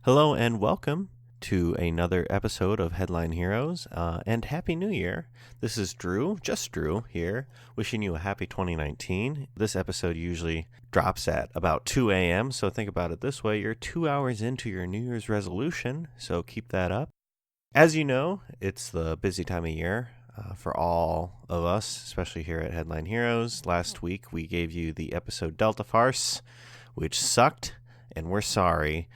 Hello and welcome to another episode of Headline Heroes, and Happy New Year. This is Drew, just Drew here, wishing you a happy 2019. This episode usually drops at about 2 a.m., so think about it this way. You're 2 hours into your New Year's resolution, so keep that up. As you know, it's the busy time of year for all of us, especially here at Headline Heroes. Last week we gave you the episode Delta Farce, which sucked, and we're sorry.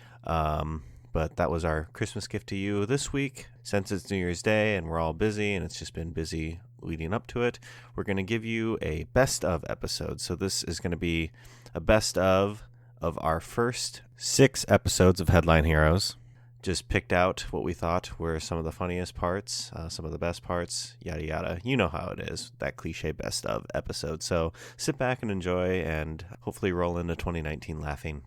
But that was our Christmas gift to you this week. Since it's New Year's Day and we're all busy and it's just been busy leading up to it, we're going to give you a best of episode. So this is going to be a best of our first 6 episodes of Headline Heroes. Just picked out what we thought were some of the funniest parts, some of the best parts, yada yada. You know how it is, that cliche best of episode. So sit back and enjoy and hopefully roll into 2019 laughing.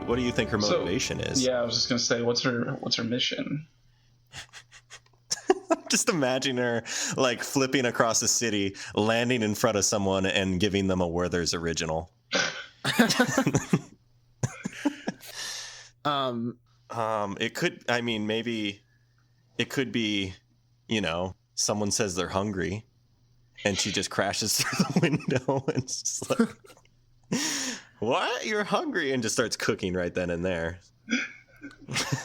What do you think her motivation is? Yeah, I was just gonna say, what's her mission? Just imagine her like flipping across the city, landing in front of someone, and giving them a Werther's original. It could. I mean, maybe it could be. You know, someone says they're hungry, and she just crashes through the window and just like. What? You're hungry? And just starts cooking right then and there.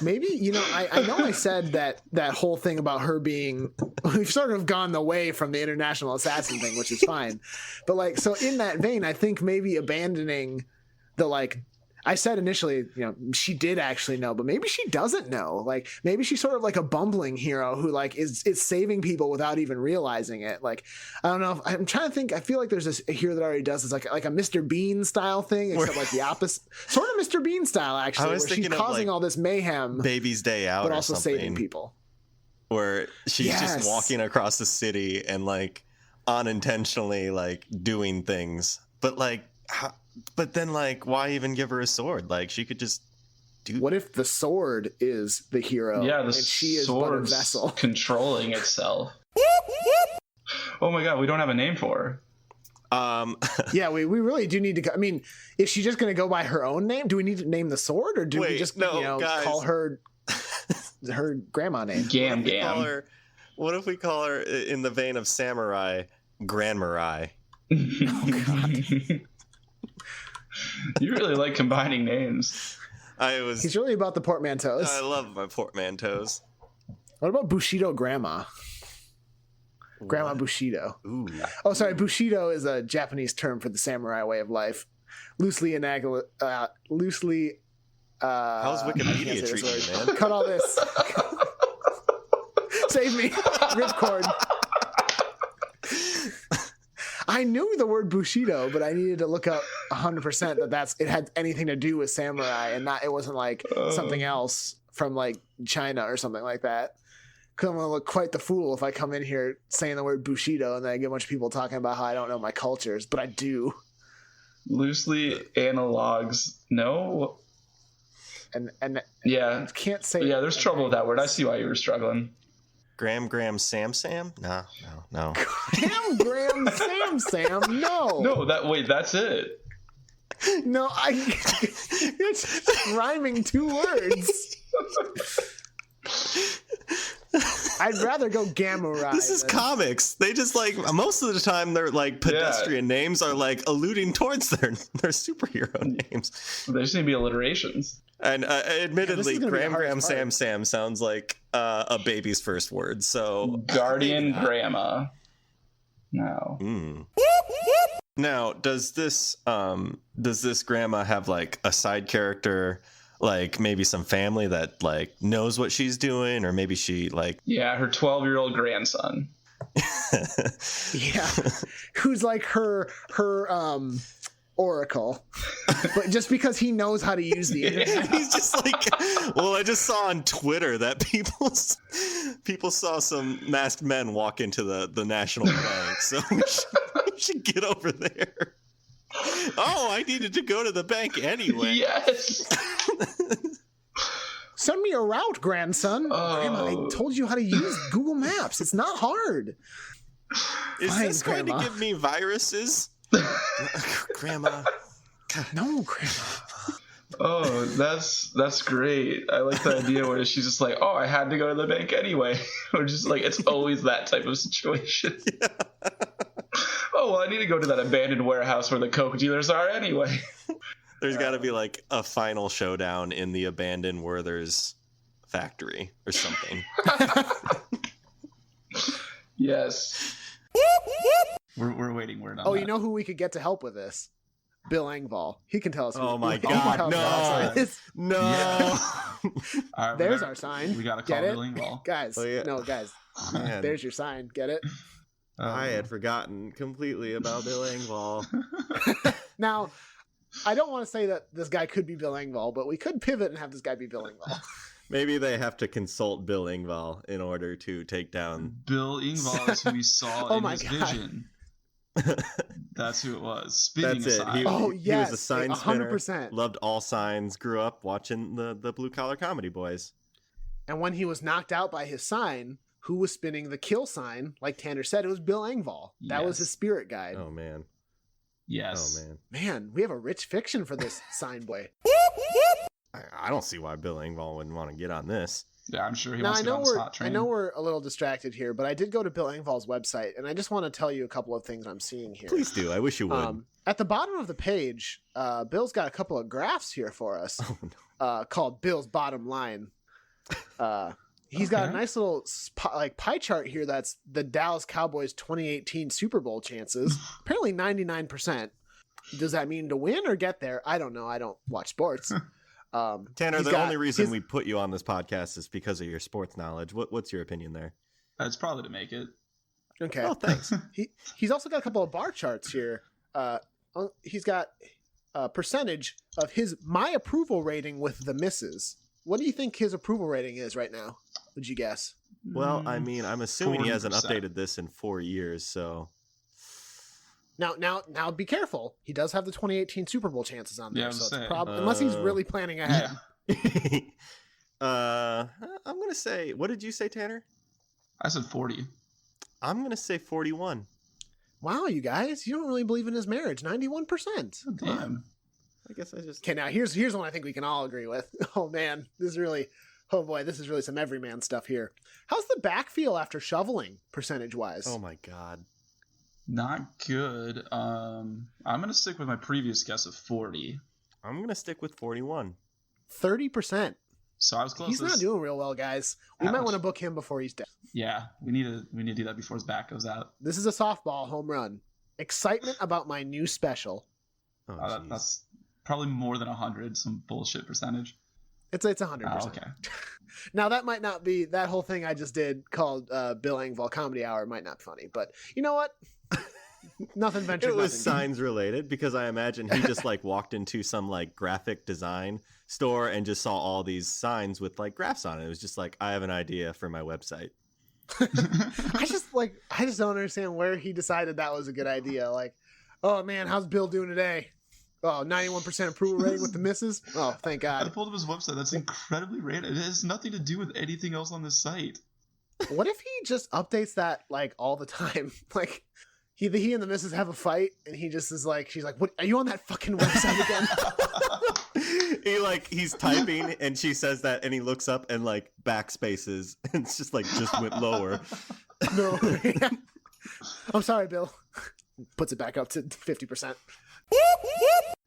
Maybe, I know I said that whole thing about her being, we've sort of gone away from the international assassin thing, which is fine. But so in that vein, I think maybe abandoning the I said initially, she did actually know, but maybe she doesn't know. Maybe she's sort of like a bumbling hero who is saving people without even realizing it. I don't know. I'm trying to think. I feel like there's a hero that already does this, like a Mr. Bean style thing, except the opposite, sort of Mr. Bean style actually, where she's causing all this mayhem, Baby's Day Out, but or also something, saving people. Where she's just walking across the city and unintentionally doing things, but But then, why even give her a sword? She could just do. What if the sword is the hero? Yeah, and she is but a vessel controlling itself. Oh my god, we don't have a name for her. Yeah, we really do need to. I mean, is she just going to go by her own name? Do we need to name the sword, or do we just call her her grandma name? Gam. What if we call her in the vein of samurai, Grandmarai? Oh god. You really like combining names. He's really about the portmanteaus. I love my portmanteaus. What about Bushido Grandma? Grandma Bushido. Ooh. Oh, sorry. Bushido is a Japanese term for the samurai way of life. How's Wikipedia treating you, man? Cut all this. Save me. Ripcord. I knew the word Bushido, but I needed to look up 100% that it had anything to do with samurai, and it wasn't something else from China or something like that. Because I'm going to look quite the fool if I come in here saying the word Bushido and then I get a bunch of people talking about how I don't know my cultures, but I do. Loosely analogs, no? And yeah, can't say. Yeah, there's trouble with that word. I see why you were struggling. Sam? No. Gram, Sam, no. No, that's it. No, it's just rhyming 2 words. I'd rather go Gamma Ride. This is comics. They just most of the time their pedestrian names are alluding towards their superhero names. They just need to be alliterations. And admittedly, Gram Sam sounds like a baby's first word. So Guardian Grandma. No. Now, does this grandma have a side character, maybe some family that knows what she's doing, or maybe she yeah, her 12-year-old grandson. Yeah, who's her Oracle, but just because he knows how to use the internet. He's just like, well, I just saw on Twitter that people saw some masked men walk into the National Bank, so we should get over there. Oh, I needed to go to the bank anyway. Yes. Send me a route, grandson. Grandma, I told you how to use Google Maps. It's not hard. Is Fine, this going Grandma. to give me viruses? Grandma. No, Grandma. Oh, that's great. I like the idea where she's just like, oh, I had to go to the bank anyway. Or just like, it's always that type of situation. Yeah. Oh, well, I need to go to that abandoned warehouse where the Coke dealers are anyway. There's got to be like a final showdown in the abandoned Werther's factory or something. Yes. We're waiting word on that. You know who we could get to help with this? Bill Engvall. He can tell us. Oh my he can God, tell us no. how it is. No. Yeah. All right, There's our sign. We got to Get call it? Bill Engvall. Guys, Oh, yeah. no, guys. Man. There's your sign. Get it? I had forgotten completely about Bill Engvall. Now, I don't want to say that this guy could be Bill Engvall, but we could pivot and have this guy be Bill Engvall. Maybe they have to consult Bill Engvall in order to take down. Bill Engvall is who we saw Oh in my his God. vision. That's who it was. Spinning That's a it. sign. He Oh, was a yes, sign 100%. spinner. Loved all signs. Grew up watching the Blue Collar Comedy Boys. And when he was knocked out by his sign, who was spinning the kill sign? Like Tanner said, it was Bill Engvall. That was Yes. his spirit guide. Oh man. Yes. Oh man. Man, we have a rich fiction for this sign boy. I don't see why Bill Engvall wouldn't want to get on this. Yeah, I'm sure he Now wants I to get know on the we're spot train. we're a little distracted here, but I did go to Bill Engvall's website, and I just want to tell you a couple of things I'm seeing here. Please do. I wish you would. At the bottom of the page, Bill's got a couple of graphs here for us, Oh, no. called Bill's Bottom Line. He's got a Okay. nice little pie chart here. That's the Dallas Cowboys 2018 Super Bowl chances. Apparently 99%. Does that mean to win or get there? I don't know. I don't watch sports. Tanner, he's the got only reason his- we put you on this podcast is because of your sports knowledge. What's your opinion there? That's probably to make it. Okay. Oh, thanks. He's also got a couple of bar charts here. He's got a percentage of his my approval rating with the misses. What do you think his approval rating is right now? Would you guess? Well, I mean, I'm assuming he hasn't 40%. updated this in 4 years, so Now, be careful. He does have the 2018 Super Bowl chances on there, Yeah, I was so it's a saying. problem. Unless he's really planning ahead. Yeah. I'm gonna say. What did you say, Tanner? I said 40. I'm gonna say 41. Wow, you guys, you don't really believe in his marriage. 91%. Damn. I guess I just. Okay, now here's one I think we can all agree with. Oh man, this is really some everyman stuff here. How's the back feel after shoveling, percentage wise? Oh my god. Not good. I'm going to stick with my previous guess of 40. I'm gonna stick with 41. 30%. So I was close. He's not doing real well, guys. We Ouch. might want to book him before he's dead. Yeah, we need to do that before his back goes out. This is a softball home run. Excitement about my new special. Oh, jeez. That's probably more than 100. Some bullshit percentage. It's 100%. Oh, okay. Now that might not be that whole thing I just did called Bill Engvall Comedy Hour might not be funny, but you know what? Nothing ventured. It was nothing signs related because I imagine he just like walked into some like graphic design store and just saw all these signs with like graphs on it. It was just like, I have an idea for my website. I just don't understand where he decided that was a good idea. Like, oh man, how's Bill doing today? Oh, 91% approval rating with the misses. Oh, thank I God. pulled up his website. That's incredibly random. It has nothing to do with anything else on this site. What if he just updates that like all the time? Like he and the missus have a fight and he just is like, she's like, what, are you on that fucking website again? He's typing and she says that and he looks up and like backspaces and it's just like just went lower. No. I'm sorry, Bill. Puts it back up to 50%.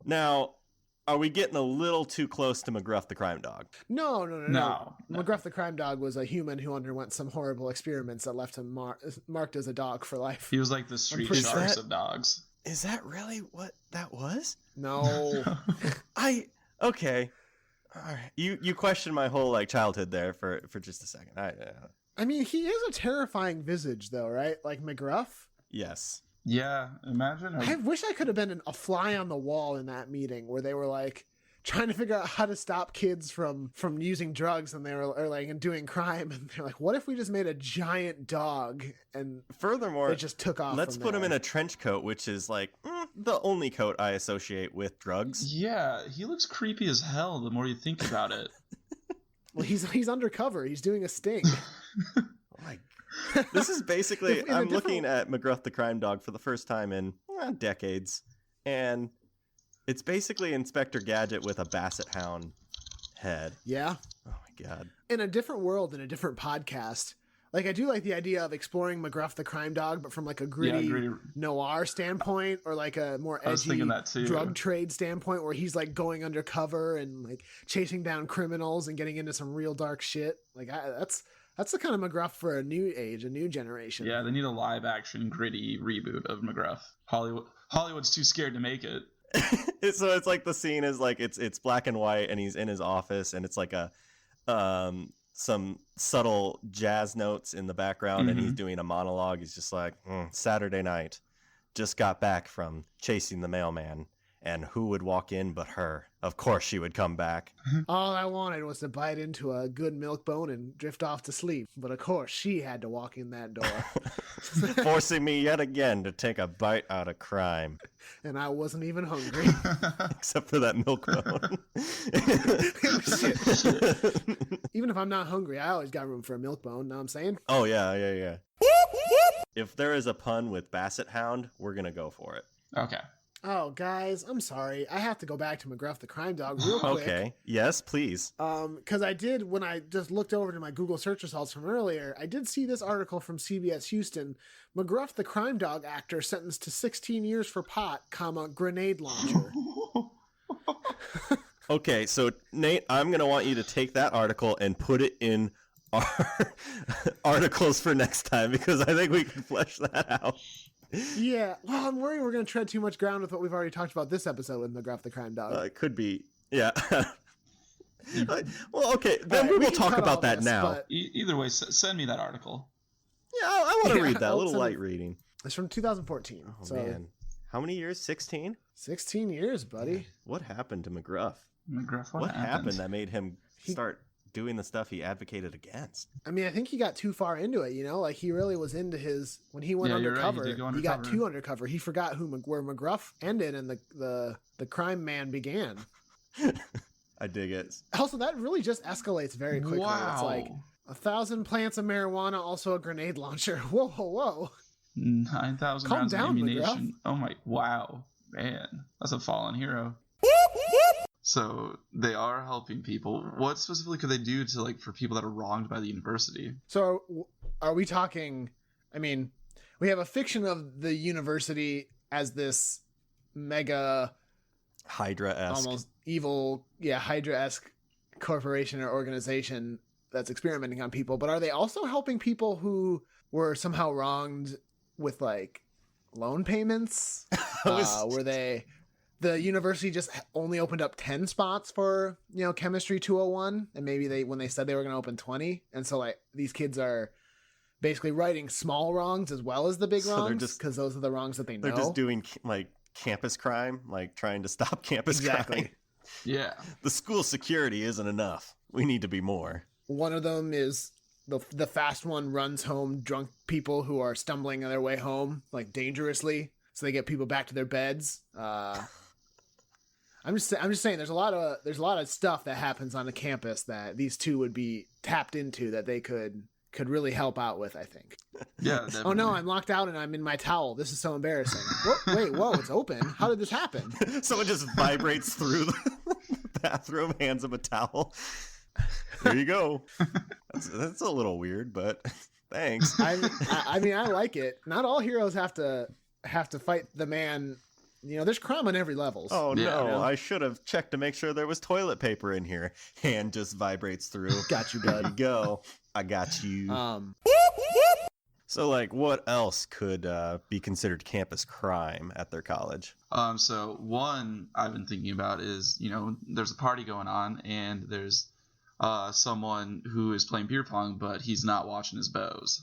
Now, are we getting a little too close to McGruff the crime dog? No. No. McGruff the crime dog was a human who underwent some horrible experiments that left him marked as a dog for life. He was like the street pretty sharks sure- of dogs. Is that really what that was? No. Okay. All right. You questioned my whole like childhood there for just a second. I mean, he is a terrifying visage though, right? Like McGruff. Yes. Yeah, imagine. I wish I could have been a fly on the wall in that meeting where they were like trying to figure out how to stop kids from using drugs, and they were or like and doing crime, and they're like, what if we just made a giant dog? And furthermore, it just took off. Let's from put him there. in a trench coat, which is like the only coat I associate with drugs. Yeah, he looks creepy as hell the more you think about it. Well, he's undercover. He's doing a sting. Like, this is basically, In a I'm different- looking at McGruff the Crime Dog for the first time in decades, and it's basically Inspector Gadget with a Basset Hound head. Yeah. Oh my god. In a different world, in a different podcast. Like, I do like the idea of exploring McGruff the Crime Dog, but from like a gritty noir standpoint, or like a more I was edgy thinking that too. drug trade standpoint, where he's like going undercover and like chasing down criminals and getting into some real dark shit. Like, that's the kind of McGruff for a new age, a new generation. Yeah, they need a live action gritty reboot of McGruff. Hollywood's too scared to make it. So it's like the scene is like it's black and white, and he's in his office, and it's like a some subtle jazz notes in the background, and he's doing a monologue. He's just like, Saturday night, just got back from chasing the mailman, and who would walk in but her? Of course she would come back. All I wanted was to bite into a good milk bone and drift off to sleep. But of course, she had to walk in that door. Forcing me yet again to take a bite out of crime. And I wasn't even hungry. Except for that milk bone. Even if I'm not hungry, I always got room for a milk bone. Know what I'm saying? Oh, yeah. If there is a pun with Basset Hound, we're going to go for it. Okay. Oh, guys, I'm sorry. I have to go back to McGruff the Crime Dog real quick. Okay. Yes, please. Because I did, when I just looked over to my Google search results from earlier, I did see this article from CBS Houston. McGruff the Crime Dog actor sentenced to 16 years for pot, grenade launcher. Okay, so Nate, I'm going to want you to take that article and put it in our articles for next time, because I think we can flesh that out. Yeah, well, I'm worried we're going to tread too much ground with what we've already talked about this episode with McGruff the Crime Dog. It could be, yeah. Well, okay, then Right, we we will can talk cut about all that this, now. but- Either way, send me that article. Yeah, I want to Yeah, read that. A little I'll light send reading. It's from 2014. Oh, so man. How many years? 16? 16 years, buddy. What happened to McGruff? McGruff, What happened that made him start doing the stuff he advocated against? I mean, I think he got too far into it, you know? Like, he really was into his... When he went you're right, undercover, he did go he got undercover. too undercover. He forgot where McGruff ended and the crime man began. I dig it. Also, that really just escalates very quickly. Wow. It's like 1,000 plants of marijuana, also a grenade launcher. Whoa, whoa, whoa. 9,000 Calm rounds down, of ammunition. Oh my, wow. Man, that's a fallen hero. So they are helping people. What specifically could they do to, like, for people that are wronged by the university? So are we talking... I mean, we have a fiction of the university as this mega... Hydra-esque. almost evil, Hydra-esque corporation or organization that's experimenting on people. But are they also helping people who were somehow wronged with like loan payments? Were the university just only opened up 10 spots for, chemistry 201, and maybe when they said they were going to open 20, and so like these kids are basically righting small wrongs as well as the big wrongs, because those are the wrongs that they know. They're just doing like campus crime, like trying to stop campus crime. Yeah. The school security isn't enough. We need to be more. One of them is the fast one runs home drunk people who are stumbling on their way home, like dangerously, so they get people back to their beds. I'm just saying there's a lot of stuff that happens on the campus that these two would be tapped into that they could really help out with, I think. Yeah. Definitely. Oh no, I'm locked out and I'm in my towel. This is so embarrassing. Whoa, it's open. How did this happen? Someone just vibrates through the bathroom, hands him a towel. There you go. That's a little weird, but thanks. I mean, I like it. Not all heroes have to fight the man. There's crime on every level. Oh no, I should have checked to make sure there was toilet paper in here. Hand just vibrates through. Got you, There bud. you go. I got you. So, like, what else could be considered campus crime at their college? So one I've been thinking about is, there's a party going on and there's someone who is playing beer pong, but he's not watching his bows.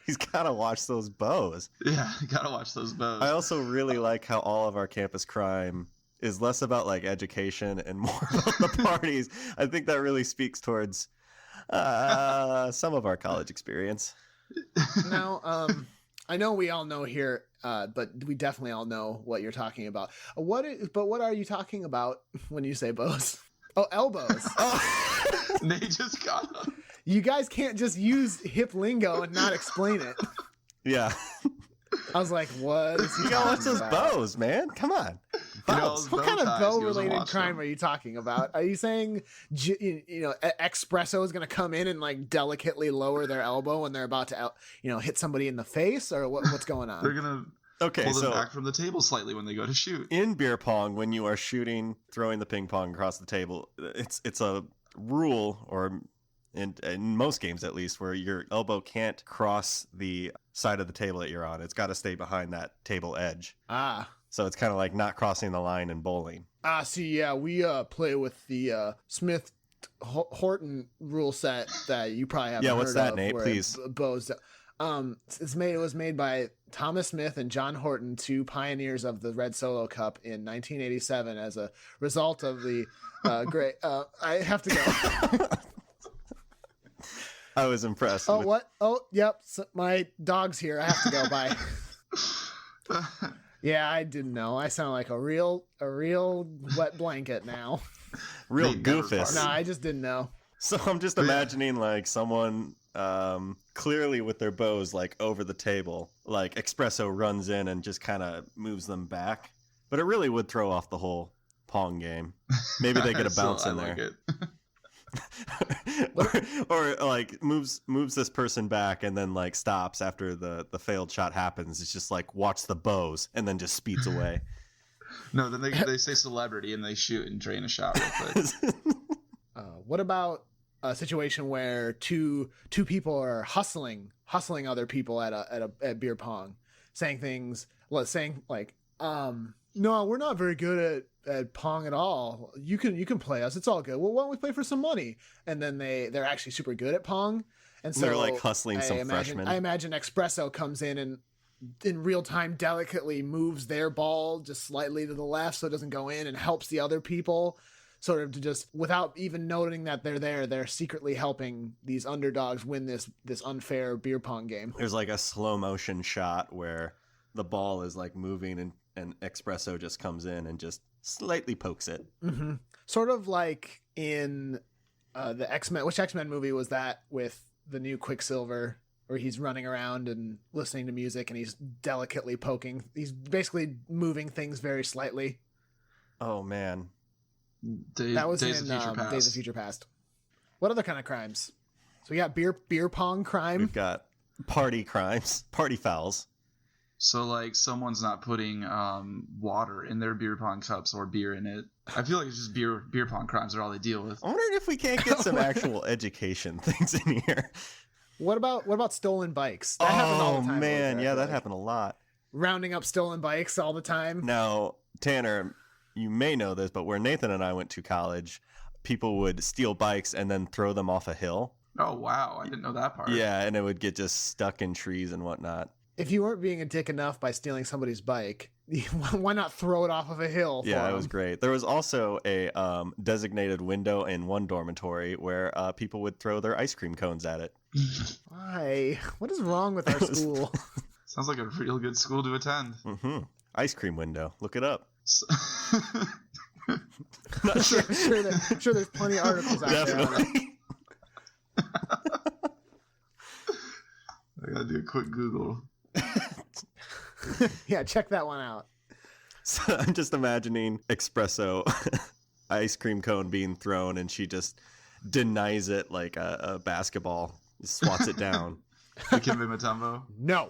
He's got to watch those bows. Yeah, you gotta watch those bows. I also really like how all of our campus crime is less about like education and more about the parties. I think that really speaks towards some of our college experience. Now, I know we all know here, but we definitely all know what you're talking about. What are you talking about when you say bows? Oh, elbows. Nate just got up. You guys can't just use hip lingo and not explain it. Yeah. I was like, what is he You gotta watch talking those about? bows, man. Come on. You know, Bows. What kind of ties, bow-related he wasn't crime watching are you talking about? Are you saying, Espresso is going to come in and like delicately lower their elbow when they're about to, hit somebody in the face, or what's going on? They're gonna Okay, pull them so back from the table slightly when they go to shoot. in beer pong, when you are shooting, throwing the ping pong across the table, it's a rule, or in most games at least, where your elbow can't cross the side of the table that you're on. It's got to stay behind that table edge. So it's kind of like not crossing the line in bowling. See, yeah, we play with the Smith Horton rule set that you probably haven't heard of. Yeah, what's that, Nate? where Please. Bows. It was made by Thomas Smith and John Horton, two pioneers of the Red Solo Cup in 1987, as a result of the great. I have to go. I was impressed. Oh, what? Oh, yep. So my dog's here. I have to go. Bye. Yeah, I didn't know. I sound like a real wet blanket now. Real They never goofus. No, I just didn't know. So I'm just imagining like someone clearly with their bows like over the table, like Espresso runs in and just kind of moves them back. But it really would throw off the whole Pong game. Maybe they get a bounce in there. or like moves this person back and then like stops after the failed shot happens. It's just like watch the bows and then just speeds away. No, then they say celebrity and they shoot and drain a shot real quick. What about a situation where two people are hustling other people at beer pong, saying like, no, we're not very good at pong at all. You can play us. It's all good. Well, why don't we play for some money? And then they're actually super good at pong. And so they're like hustling freshmen. I imagine Espresso comes in and in real time delicately moves their ball just slightly to the left so it doesn't go in, and helps the other people sort of to just, without even noting that they're there, they're secretly helping these underdogs win this unfair beer pong game. There's like a slow motion shot where the ball is like moving and Espresso just comes in and just slightly pokes it. Mm-hmm. Sort of like in the X-Men. Which X-Men movie was that with the new Quicksilver, where he's running around and listening to music and he's delicately poking. He's basically moving things very slightly. Oh, man. That was Days in of Future Past. Days of Future Past. What other kind of crimes? So we got beer pong crime. We've got party crimes, party fouls. So like someone's not putting water in their beer pong cups or beer in it. I feel like it's just beer pong crimes are all they deal with. I'm wondering if we can't get some actual education things in here. What about stolen bikes? That happens all the time. Man, over yeah, there, that like, happened a lot. rounding up stolen bikes all the time. Now, Tanner, you may know this, but where Nathan and I went to college, people would steal bikes and then throw them off a hill. Oh wow, I didn't know that part. Yeah, and it would get just stuck in trees and whatnot. If you weren't being a dick enough by stealing somebody's bike, why not throw it off of a hill? Yeah, for it was them? great. There was also a designated window in one dormitory where people would throw their ice cream cones at it. Why? What is wrong with our school? Sounds like a real good school to attend. Mm-hmm. Ice cream window. Look it up. I'm sure there's plenty of articles out there. On it. Definitely. I gotta do a quick Google. Yeah, check that one out. So I'm just imagining Espresso ice cream cone being thrown, and she just denies it like a basketball, swats it down. Dikembe Mutombo. No.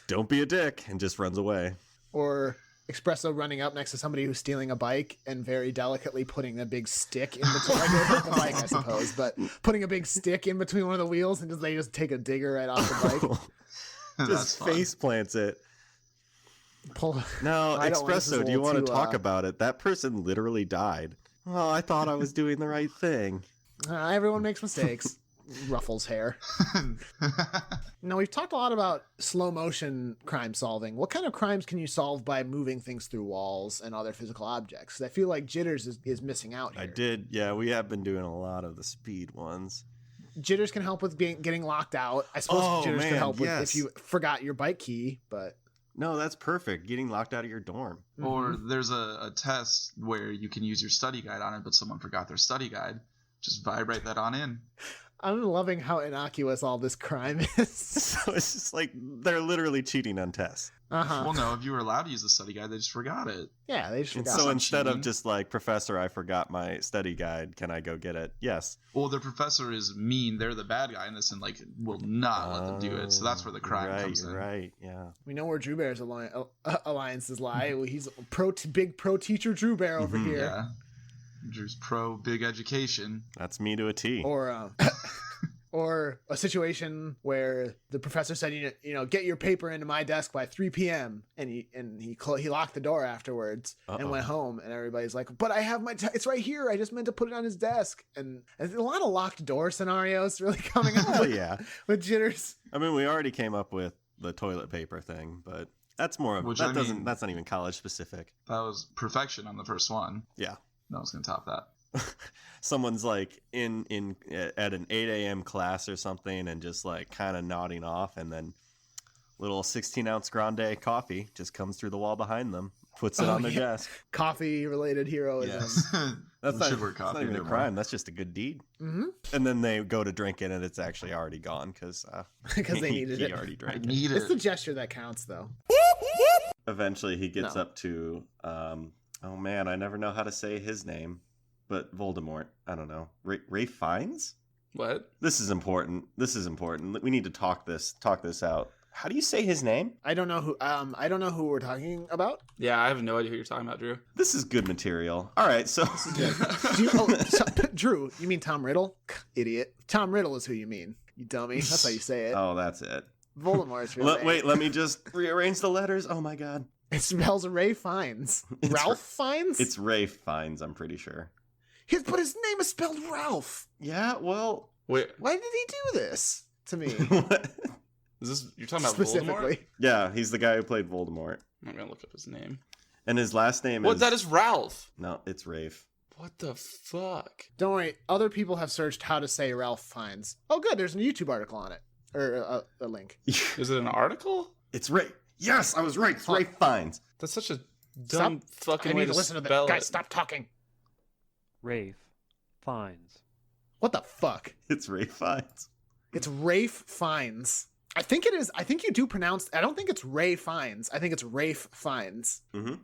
Don't be a dick, and just runs away. Or Espresso running up next to somebody who's stealing a bike and very delicately putting a big stick in between, like the bike, I suppose, but putting a big stick in between one of the wheels, and they just take a digger right off the bike. Just face plants it. No, I don't want- this is a Espresso, do you little want to too, talk about it? That person literally died. Oh, I thought I was doing the right thing. Everyone makes mistakes. ruffles hair. Now, we've talked a lot about slow motion crime solving. What kind of crimes can you solve by moving things through walls and other physical objects? 'Cause I feel like Jitters is missing out here. I did. Yeah, we have been doing a lot of the speed ones. Jitters can help with getting locked out. I suppose Jitters can help with if you forgot your bike key, but... No, that's perfect. Getting locked out of your dorm. Or there's a test where you can use your study guide on it, but someone forgot their study guide. Just vibrate that on in. I'm loving how innocuous all this crime is. So it's just like they're literally cheating on tests. Uh-huh. Well, no, if you were allowed to use the study guide, they just forgot it. Yeah, they just And forgot. so instead of cheating. just like, Professor, I forgot my study guide. Can I go get it? Yes. Well, the professor is mean. They're the bad guy in this and, like, will not let them do it. So that's where the crime comes in. Right, yeah. We know where Drew Bear's alliances lie. He's big pro teacher Drew Bear over here. Yeah. Drew's pro big education. That's me to a T. Or a situation where the professor said, you know, get your paper into my desk by 3 p.m. and he locked the door afterwards and went home, and everybody's like, but I have it's right here. I just meant to put it on his desk. And a lot of locked door scenarios really coming up. Oh, yeah. With Jitters. I mean, we already came up with the toilet paper thing, but that's more of that's not even college specific. That was perfection on the first one. Yeah. No one's gonna top that. Someone's like in at an 8 a.m. class or something and just like kind of nodding off, and then little 16-ounce grande coffee just comes through the wall behind them, puts it on their desk. Coffee related heroism. Yes. That's not even a crime. More. That's just a good deed. Mm-hmm. And then they go to drink it, and it's actually already gone because they needed it. He already drank it. It's the gesture that counts, though. Eventually, he gets up to oh man, I never know how to say his name. But Voldemort, I don't know. Ray Fiennes? What? This is important. We need to talk this out. How do you say his name? I don't know who we're talking about. Yeah, I have no idea who you're talking about, Drew. This is good material. All right, so Drew, you mean Tom Riddle? Idiot. Tom Riddle is who you mean. You dummy. That's how you say it. Oh, that's it. Voldemort's real name. Wait, let me just rearrange the letters. Oh my god. It spells Ray Fiennes. Ralph Fiennes? It's Ray Fiennes, I'm pretty sure. But his name is spelled Ralph. Yeah, well... Wait. Why did he do this to me? Is this... You're talking about Specifically. Voldemort? Yeah, he's the guy who played Voldemort. I'm gonna look up his name. And his last name What? is... That is Ralph! No, it's Rafe. What the fuck? Don't worry. Other people have searched how to say Ralph Fiennes. Oh, good. There's a YouTube article on it. Or a link. Is it an article? It's Ray. Yes, I was right. It's Ray Fiennes. That's such a dumb fucking I way need to to listen to spell that. Guys, it. stop talking. Rafe Fiennes. What the fuck? It's Ray Fiennes. It's Rafe Fiennes. I think it is. I think you do pronounce... I don't think it's Ray Fiennes. I think it's Rafe Fiennes. Mm-hmm.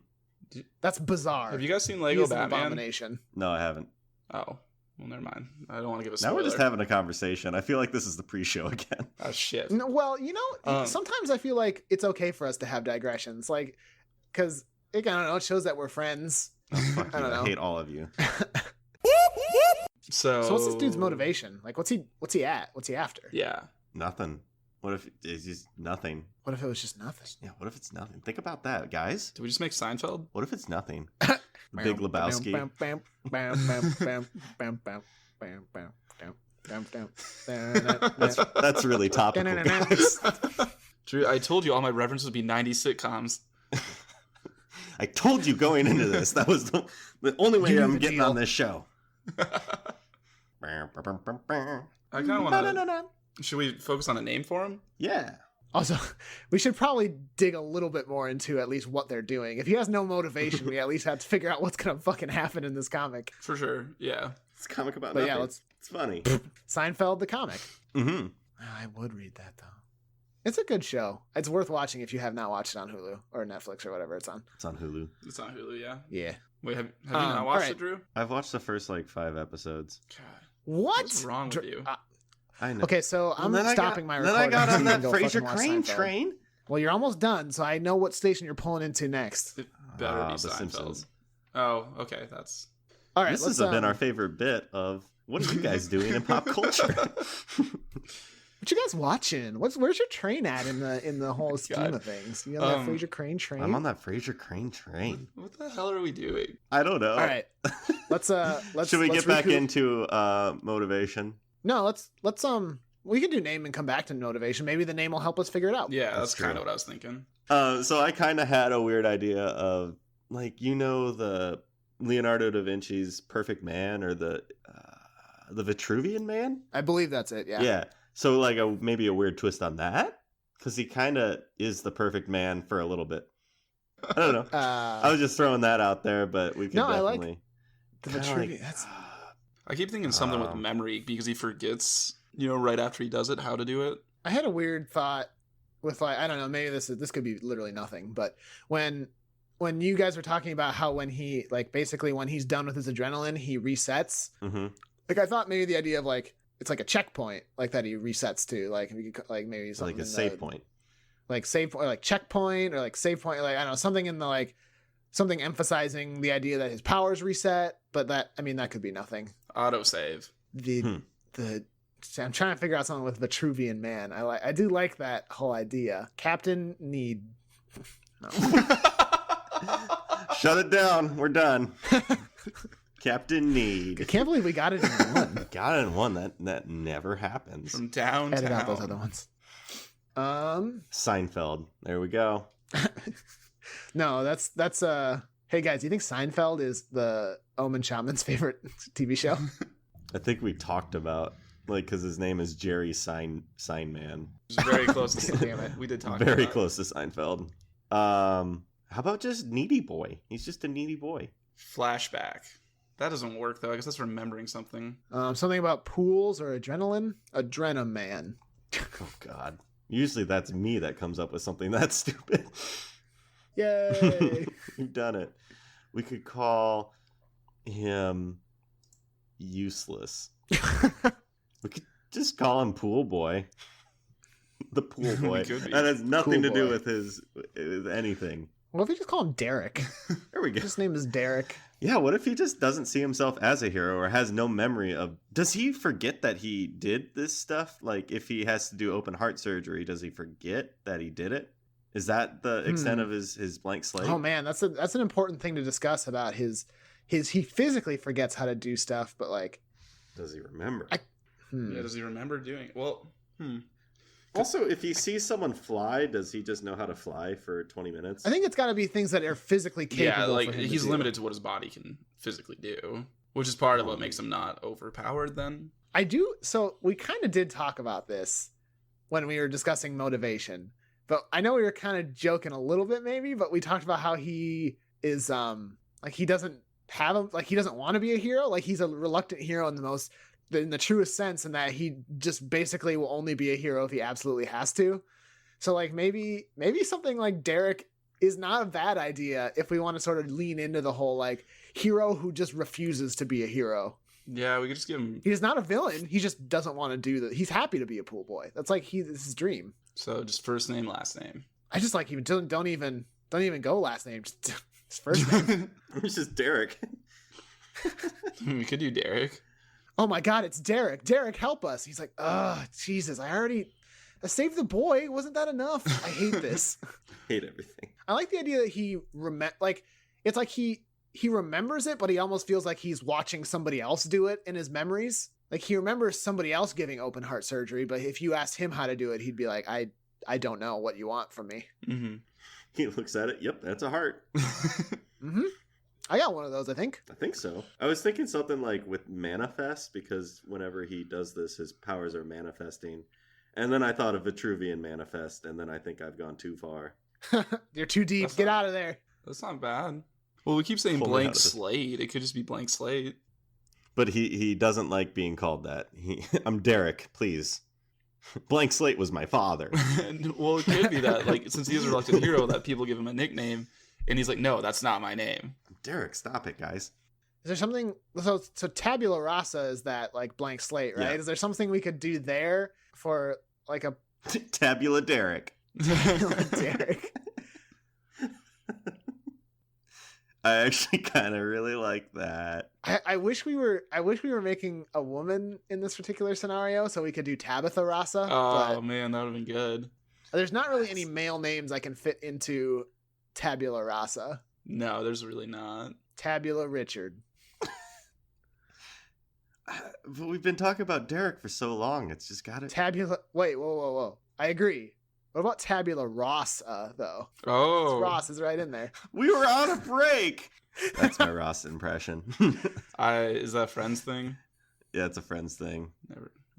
That's bizarre. Have you guys seen He Lego is an Batman? abomination. No, I haven't. Oh. Well, never mind. I don't want to give a Now spoiler. we're just having a conversation. I feel like this is the pre-show again. Oh, shit. No, well, you know, sometimes I feel like it's okay for us to have digressions. Like, because, I don't know, it shows that we're friends. Fuck I you. don't know. I hate all of you. So what's this dude's motivation? Like, what's he at? What's he after? Yeah. Nothing. What if it's just nothing? What if it was just nothing? Yeah, what if it's nothing? Think about that, guys. Did we just make Seinfeld? What if it's nothing? The Big Lebowski. Bam, bam, bam, bam, bam, bam, bam, bam, bam, bam, bam, bam. That's really topical, guys. Drew, I told you all my references would be 90s sitcoms. I told you going into this. That was the only way You I'm knew the getting deal. on this show. I kind of want to... Should we focus on a name for him? Yeah. Also, we should probably dig a little bit more into at least what they're doing. If he has no motivation, we at least have to figure out what's gonna fucking happen in this comic. For sure, yeah. It's a comic about But nothing. yeah, It's funny. Seinfeld the comic. Mm-hmm. I would read that though. It's a good show. It's worth watching if you have not watched it on Hulu or Netflix or whatever it's on. It's on Hulu. It's on Hulu, yeah. Yeah. Wait, have you not watched alright. it, Drew? I've watched the first 5 episodes. God. What? What's wrong with you? I know. Okay, so I'm stopping my recording. Then I got on so you that can go Fraser fucking watch Crane Seinfeld. train. Well, you're almost done, so I know what station you're pulling into next. It better be The Seinfeld. Simpsons. Oh, okay, that's... All right, This let's, has been our favorite bit of what are you guys doing in pop culture? What you guys watching? Where's your train at in the whole scheme God. of things? You on that Fraser Crane train? I'm on that Fraser Crane train. What the hell are we doing? I don't know. All right, let's Should we get back recoup. into motivation? No, let's we can do name and come back to motivation. Maybe the name will help us figure it out. Yeah, that's true. kind of what I was thinking. So I kind of had a weird idea of, like, the Leonardo da Vinci's Perfect Man, or the Vitruvian Man? I believe that's it. Yeah. Yeah. So like maybe a weird twist on that, because he kind of is the perfect man for a little bit. I don't know. I was just throwing that out there, but we could definitely. The Vitruvian. I keep thinking something with memory, because he forgets, right after he does it, how to do it. I had a weird thought with, like, I don't know, maybe this could be literally nothing, but when you guys were talking about how when he, like, basically when he's done with his adrenaline, he resets. Mm-hmm. Like, I thought maybe the idea of, like, it's like a checkpoint, like, that he resets to, like, if you could, like, maybe something like a save point, like save point, or like checkpoint, or like save point, like, I don't know, something in the, like, something emphasizing the idea that his powers reset. But that could be nothing. Autosave. I'm trying to figure out something with Vitruvian Man. I do like that whole idea. Captain Need. No. Shut it down. We're done. Captain Need. I can't believe we got it in one. Got it in one. That never happens. From downtown. Edit out those other ones. Seinfeld. There we go. No, that's hey guys, do you think Seinfeld is the Omen Shaman's favorite TV show? I think we talked about, like, because his name is Jerry Seinman. Very close to Damn it. We did talk Very about close to Seinfeld. How about just needy boy? He's just a needy boy. Flashback. That doesn't work, though. I guess that's remembering something. Something about pools or adrenaline? Adrenaman. Oh, God. Usually that's me that comes up with something that stupid. Yay! You've done it. We could call him useless. We could just call him Pool Boy. The Pool Boy. That has nothing to do with anything. What if we just call him Derek? There we go. His name is Derek. Yeah, what if he just doesn't see himself as a hero, or has no memory of... Does he forget that he did this stuff? Like, if he has to do open heart surgery, does he forget that he did it? Is that the extent of his blank slate? Oh man, that's an important thing to discuss about his he physically forgets how to do stuff, but, like, does he remember? Yeah, does he remember doing it? Well, Also, if he sees someone fly, does he just know how to fly for 20 minutes? I think it's got to be things that are physically capable. Yeah, like, for him he's to do. limited to what his body can physically do, which is part of what makes him not overpowered then. I do. So we kind of did talk about this when we were discussing motivation, but I know we were kind of joking a little bit, maybe. But we talked about how he is like, he doesn't he doesn't want to be a hero. Like, he's a reluctant hero in the truest sense, in that he just basically will only be a hero if he absolutely has to. So, like, maybe something like Derek is not a bad idea if we want to sort of lean into the whole, like, hero who just refuses to be a hero. Yeah, we could just give him... He's not a villain. He just doesn't want to do that. He's happy to be a pool boy. That's like it's his dream. So just first name, last name. I just like even don't even go last name. Just his first name. It's just Derek. We could do Derek. Oh my God, it's Derek. Derek, help us. He's like, Jesus, I saved the boy. Wasn't that enough? I hate this. Hate everything. I like the idea that he it's like he remembers it, but he almost feels like he's watching somebody else do it in his memories. Like, he remembers somebody else giving open heart surgery, but if you asked him how to do it, he'd be like, I don't know what you want from me. Mm-hmm. He looks at it. Yep, that's a heart. Mm-hmm. I got one of those, I think. I think so. I was thinking something like with manifest, because whenever he does this, his powers are manifesting. And then I thought of Vitruvian manifest, and then I think I've gone too far. You're too deep. Get out of there. That's not bad. Well, we keep saying Pull me blank out of this. slate. It could just be blank slate. But he doesn't like being called that. I'm Derek, please. Blank slate was my father. Well, it could be that, like, since he's a reluctant hero, that people give him a nickname, and he's like, no, that's not my name. Derek, stop it, guys. Is there something? So tabula rasa is that, like, blank slate, right? Yeah. Is there something we could do there for, like, a Tabula Derek. Derek? I actually kind of really like that. I wish we were making a woman in this particular scenario, so we could do Tabitha Rasa. Oh, but man, that would have been good. there's not really any male names I can fit into Tabula Rasa. No, there's really not. Tabula Richard. But we've been talking about Derek for so long. It's just got to. Wait, whoa. I agree. What about tabula rasa, though? Oh. Ross is right in there. We were on a break. That's my Ross impression. Is that a Friends thing? Yeah, it's a Friends thing.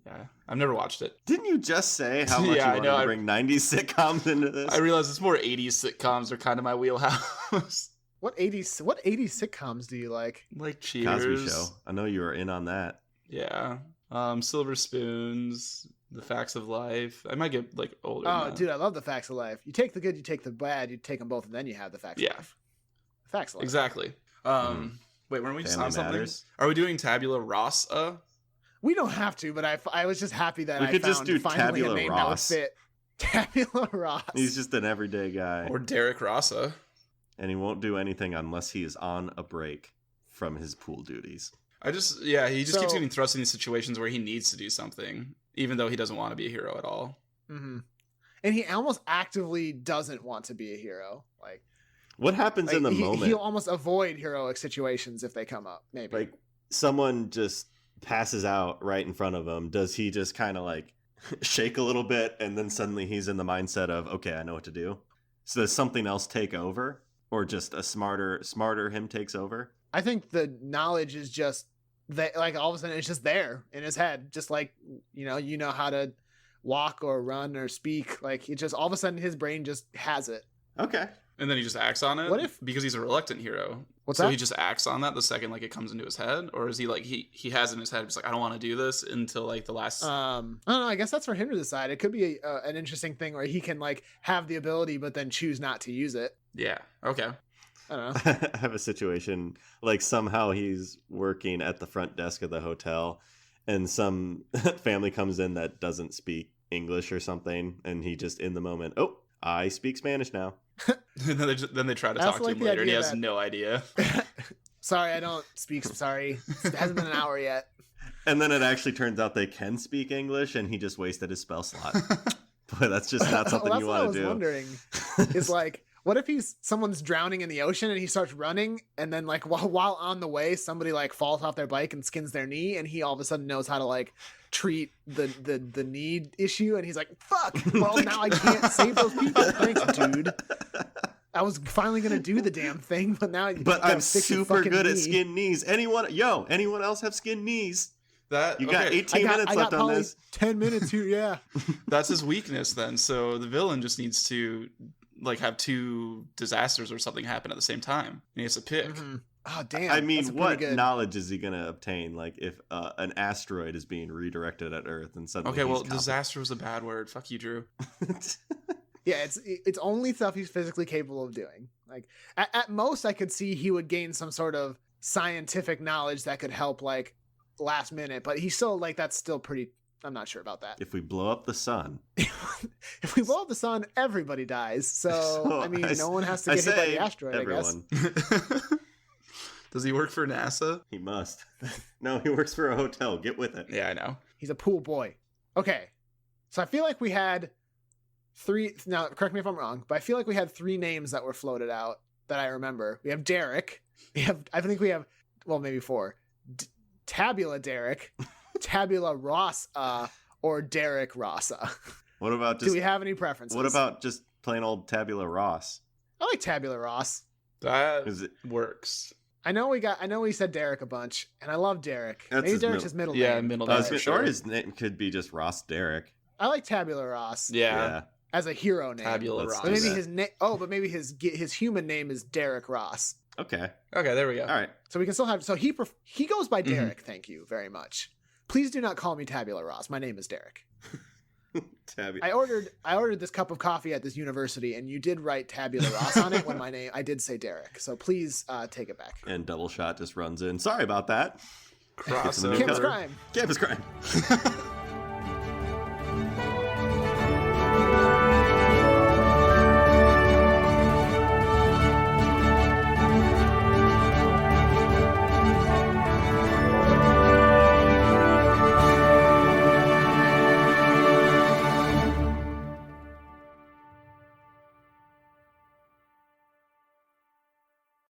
Yeah, I've never watched it. Didn't you just say how much Yeah, you wanted to bring 90s sitcoms into this? I realize it's more 80s sitcoms are kind of my wheelhouse. What 80s sitcoms do you like? Like Cheers. Cosby Show. I know you were in on that. Yeah. Silver Spoons, The Facts of Life. I might get like older. Oh, than that. dude, I love the facts of life. You take the good, you take the bad, you take them both, and then you have the facts of life. The facts of life. Exactly. Wait, weren't we just Family on something? Matters. Are we doing tabula rasa? We don't have to, but I was just happy that We I could just found do finally Tabula a name Ross. that would fit. Tabula Ross. He's just an everyday guy. Or Derek Rasa? And he won't do anything unless he is on a break from his pool duties. He just keeps So- getting thrust in these situations where he needs to do something, even though he doesn't want to be a hero at all. Mm-hmm. And he almost actively doesn't want to be a hero. What happens in the moment? He'll almost avoid heroic situations if they come up. Maybe. Like someone just passes out right in front of him. Does he just kind of like shake a little bit and then suddenly he's in the mindset of, okay, I know what to do? So does something else take over? Or just a smarter him takes over? I think the knowledge is just that, like, all of a sudden it's just there in his head. Just like, you know how to walk or run or speak. Like, it just all of a sudden his brain just has it. Okay. And then he just acts on it? What if- Because he's a reluctant hero. What's so that? he just acts on that the second like it comes into his head? Or is he like, he has it in his head, he's like, I don't want to do this until like the last... I don't know. I guess that's for him to decide. It could be an interesting thing where he can like have the ability, but then choose not to use it. Yeah, okay. I don't know. I have a situation like somehow he's working at the front desk of the hotel and some family comes in that doesn't speak English or something. And he just in the moment, oh, I speak Spanish now. And then they try to That's talk to like him the later and he idea has that- no idea. Sorry, I don't speak. Sorry. It hasn't been an hour yet. And then it actually turns out they can speak English and he just wasted his spell slot. But that's just not something Well, you that's what I want was to do. wondering. Is like, what if someone's drowning in the ocean and he starts running and then like while on the way somebody like falls off their bike and skins their knee and he all of a sudden knows how to like treat the knee issue and he's like, fuck, well now I can't save those people. Thanks, dude. I was finally gonna do the damn thing, but now you But gotta I'm fix your super fucking good at knee. skin knees. Anyone else have skin knees? That You got okay, 18 minutes left on probably this. 10 minutes here, yeah. that's his weakness then. So the villain just needs to like have two disasters or something happen at the same time. He has to pick. Mhm. Oh damn. I that's mean, pretty what good. knowledge is he going to obtain? Like if an asteroid is being redirected at Earth and suddenly Okay, well, he's competent? disaster was a bad word. Fuck you, Drew. Yeah, it's only stuff he's physically capable of doing. Like at most, I could see he would gain some sort of scientific knowledge that could help like last minute, but he's still like that's still pretty. I'm not sure about that. If we blow up the sun, If we blow up the sun, everybody dies. So I mean, no one has to I get hit by say the asteroid. everyone. I guess. Does he work for NASA? He must. No, he works for a hotel. Get with it. Yeah, I know. He's a pool boy. Okay, so I feel like we had three. Now, correct me if I'm wrong, but I feel like we had three names that were floated out that I remember. We have Derek. I think we have, well, maybe four. Tabula Derek, Tabula Ross, or Derek Rossa. What about Do just? we have any preferences? What about just plain old Tabula Ross? I like Tabula Ross. That Is it? works. I know we said Derek a bunch, and I love Derek. That's Maybe his Derek's his middle Yeah, name. middle but name. Or for sure. his name could be just Ross Derek. I like Tabula Ross Yeah. as a hero name. Tabula Let's Ross. do But maybe that. his name. Oh, but maybe his human name is Derek Ross. Okay. Okay, there we go. All right. So we can still have. So he goes by Mhm. Derek. Thank you very much. Please do not call me Tabula Ross. My name is Derek. Tabula. I ordered this cup of coffee at this university, and you did write Tabula Ross on it when my name. I did say Derek. So please take it back. And Double Shot just runs in. Sorry about that. Cross Get some new Campus color. crime. Campus crime.